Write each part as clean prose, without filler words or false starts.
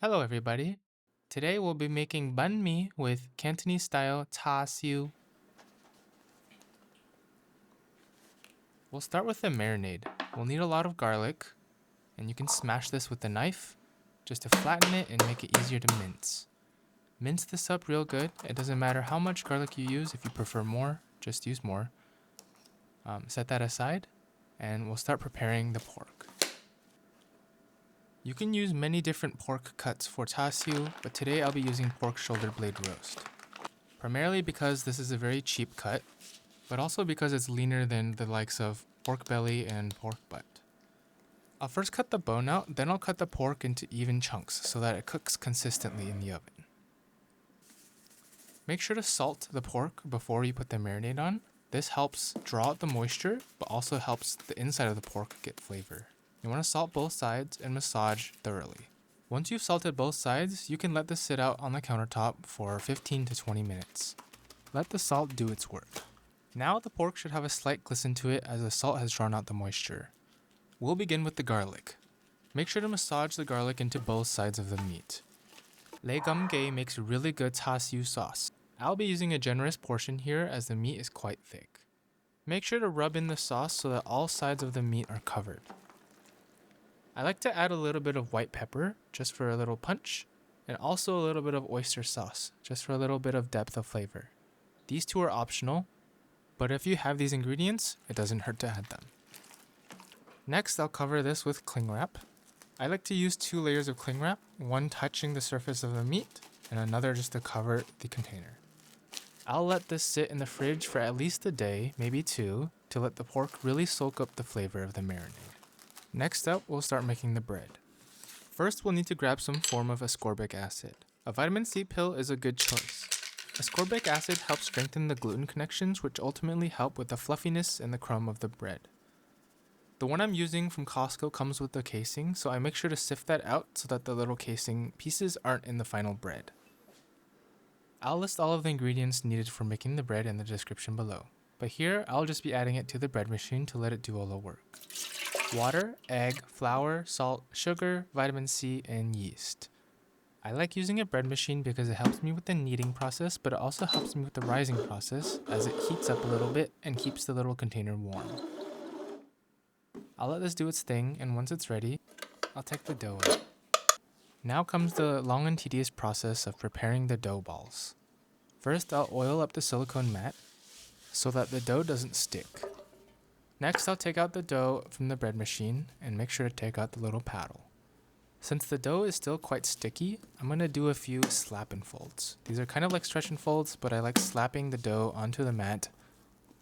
Hello everybody. Today we'll be making banh mi with Cantonese style Char Siu. We'll start with the marinade. We'll need a lot of garlic, and you can smash this with a knife just to flatten it and make it easier to mince. Mince this up real good. It doesn't matter how much garlic you use. If you prefer more, just use more. Set that aside, and we'll start preparing the pork. You can use many different pork cuts for char siu, but today I'll be using pork shoulder blade roast. Primarily because this is a very cheap cut, but also because it's leaner than the likes of pork belly and pork butt. I'll first cut the bone out, then I'll cut the pork into even chunks so that it cooks consistently in the oven. Make sure to salt the pork before you put the marinade on. This helps draw out the moisture, but also helps the inside of the pork get flavor. You want to salt both sides and massage thoroughly. Once you've salted both sides, you can let this sit out on the countertop for 15 to 20 minutes. Let the salt do its work. Now the pork should have a slight glisten to it as the salt has drawn out the moisture. We'll begin with the garlic. Make sure to massage the garlic into both sides of the meat. Lei gum gei makes really good char siu sauce. I'll be using a generous portion here as the meat is quite thick. Make sure to rub in the sauce so that all sides of the meat are covered. I like to add a little bit of white pepper, just for a little punch, and also a little bit of oyster sauce, just for a little bit of depth of flavor. These two are optional, but if you have these ingredients, it doesn't hurt to add them. Next, I'll cover this with cling wrap. I like to use 2 layers of cling wrap, one touching the surface of the meat, and another just to cover the container. I'll let this sit in the fridge for at least a day, maybe 2, to let the pork really soak up the flavor of the marinade. Next up, we'll start making the bread. First, we'll need to grab some form of ascorbic acid. A vitamin C pill is a good choice. Ascorbic acid helps strengthen the gluten connections, which ultimately help with the fluffiness and the crumb of the bread. The one I'm using from Costco comes with the casing, so I make sure to sift that out so that the little casing pieces aren't in the final bread. I'll list all of the ingredients needed for making the bread in the description below, but here I'll just be adding it to the bread machine to let it do all the work. Water, egg, flour, salt, sugar, vitamin C, and yeast. I like using a bread machine because it helps me with the kneading process, but it also helps me with the rising process as it heats up a little bit and keeps the little container warm. I'll let this do its thing, and once it's ready, I'll take the dough out. Now comes the long and tedious process of preparing the dough balls. First, I'll oil up the silicone mat so that the dough doesn't stick. Next, I'll take out the dough from the bread machine and make sure to take out the little paddle. Since the dough is still quite sticky, I'm going to do a few slap and folds. These are kind of like stretch and folds, but I like slapping the dough onto the mat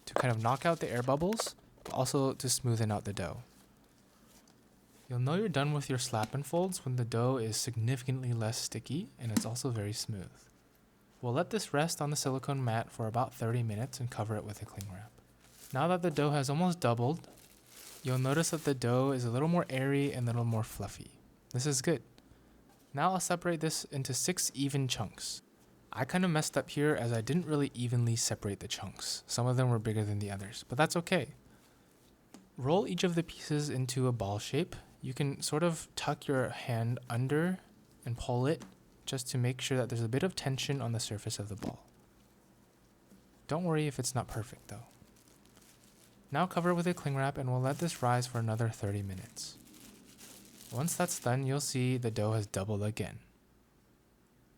to kind of knock out the air bubbles, but also to smoothen out the dough. You'll know you're done with your slap and folds when the dough is significantly less sticky and it's also very smooth. We'll let this rest on the silicone mat for about 30 minutes and cover it with a cling wrap. Now that the dough has almost doubled, you'll notice that the dough is a little more airy and a little more fluffy. This is good. Now I'll separate this into 6 even chunks. I kind of messed up here as I didn't really evenly separate the chunks. Some of them were bigger than the others, but that's okay. Roll each of the pieces into a ball shape. You can sort of tuck your hand under and pull it just to make sure that there's a bit of tension on the surface of the ball. Don't worry if it's not perfect though. Now cover it with a cling wrap and we'll let this rise for another 30 minutes. Once that's done, you'll see the dough has doubled again.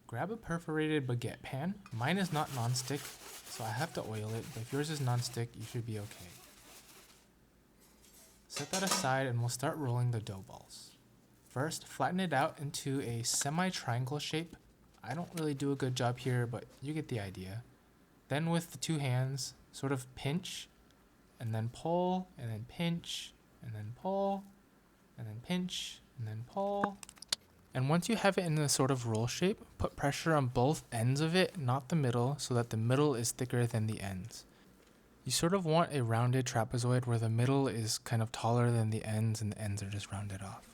Grab a perforated baguette pan. Mine is not non-stick, so I have to oil it, but if yours is non-stick, you should be okay. Set that aside and we'll start rolling the dough balls. First, flatten it out into a semi-triangle shape. I don't really do a good job here, but you get the idea. Then with the 2 hands, sort of pinch, and then pull, and then pinch, and then pull, and then pinch, and then pull. And once you have it in a sort of roll shape, put pressure on both ends of it, not the middle, so that the middle is thicker than the ends. You sort of want a rounded trapezoid where the middle is kind of taller than the ends and the ends are just rounded off.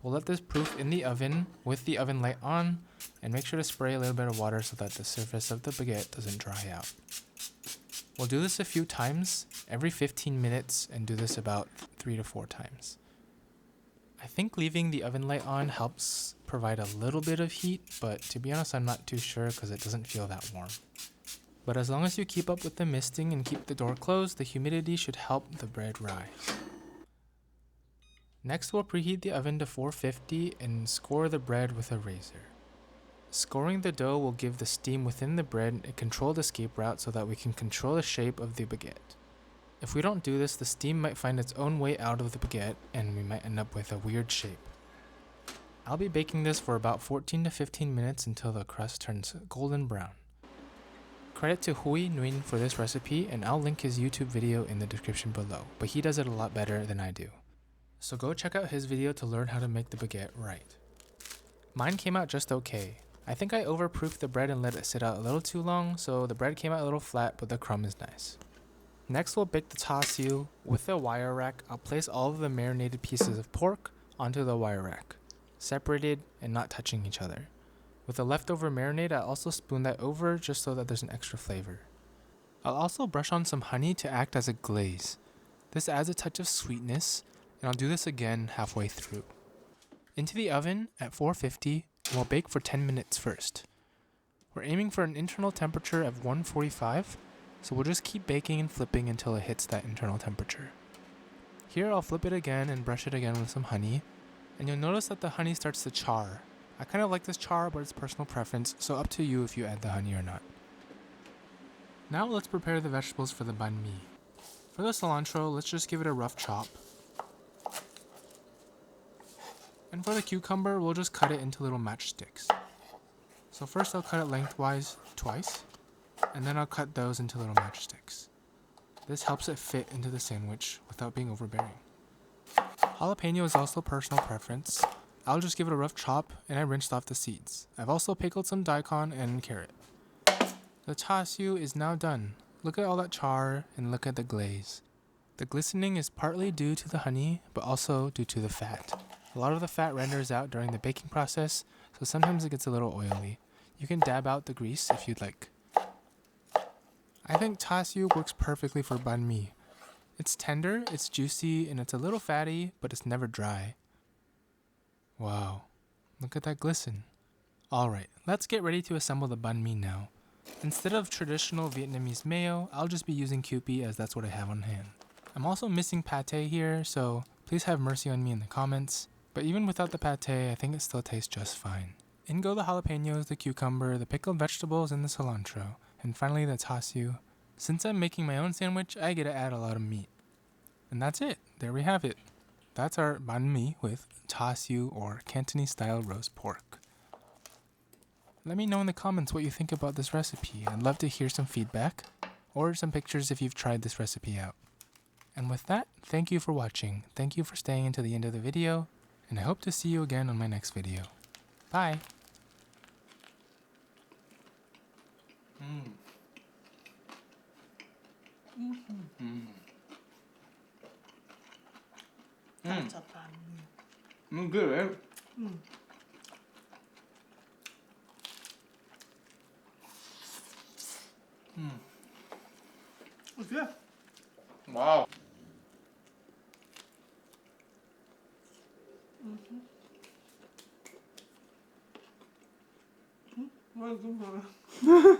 We'll let this proof in the oven with the oven light on and make sure to spray a little bit of water so that the surface of the baguette doesn't dry out. We'll do this a few times, every 15 minutes, and do this about 3 to 4 times. I think leaving the oven light on helps provide a little bit of heat, but to be honest, I'm not too sure because it doesn't feel that warm. But as long as you keep up with the misting and keep the door closed, the humidity should help the bread rise. Next, we'll preheat the oven to 450 and score the bread with a razor. Scoring the dough will give the steam within the bread a controlled escape route so that we can control the shape of the baguette. If we don't do this, the steam might find its own way out of the baguette and we might end up with a weird shape. I'll be baking this for about 14 to 15 minutes until the crust turns golden brown. Credit to Huy Nguyen for this recipe, and I'll link his YouTube video in the description below, but he does it a lot better than I do. So go check out his video to learn how to make the baguette right. Mine came out just okay. I think I overproofed the bread and let it sit out a little too long, so the bread came out a little flat, but the crumb is nice. Next, we'll bake the Char Siu. With the wire rack, I'll place all of the marinated pieces of pork onto the wire rack, separated and not touching each other. With the leftover marinade, I'll also spoon that over just so that there's an extra flavor. I'll also brush on some honey to act as a glaze. This adds a touch of sweetness, and I'll do this again halfway through. Into the oven at 450, and we'll bake for 10 minutes first. We're aiming for an internal temperature of 145, so we'll just keep baking and flipping until it hits that internal temperature. Here I'll flip it again and brush it again with some honey, and you'll notice that the honey starts to char. I kind of like this char, but it's personal preference, so up to you if you add the honey or not. Now let's prepare the vegetables for the banh mi. For the cilantro, let's just give it a rough chop. And for the cucumber, we'll just cut it into little matchsticks. So first I'll cut it lengthwise twice, and then I'll cut those into little matchsticks. This helps it fit into the sandwich without being overbearing. Jalapeno is also personal preference. I'll just give it a rough chop, and I rinsed off the seeds. I've also pickled some daikon and carrot. The Char Siu is now done. Look at all that char and look at the glaze. The glistening is partly due to the honey, but also due to the fat. A lot of the fat renders out during the baking process, so sometimes it gets a little oily. You can dab out the grease if you'd like. I think Char Siu works perfectly for banh mi. It's tender, it's juicy, and it's a little fatty, but it's never dry. Wow, look at that glisten. Alright, let's get ready to assemble the banh mi now. Instead of traditional Vietnamese mayo, I'll just be using Kewpie as that's what I have on hand. I'm also missing pate here, so please have mercy on me in the comments. But even without the pate, I think it still tastes just fine. In go the jalapenos, the cucumber, the pickled vegetables, and the cilantro. And finally the Char Siu. Since I'm making my own sandwich, I get to add a lot of meat. And that's it. There we have it. That's our banh mi with Char Siu or Cantonese style roast pork. Let me know in the comments what you think about this recipe. I'd love to hear some feedback or some pictures if you've tried this recipe out. And with that, thank you for watching. Thank you for staying until the end of the video, and I hope to see you again on my next video. Bye! That's a banh mi. Good, right? It's good. Wow. Very good.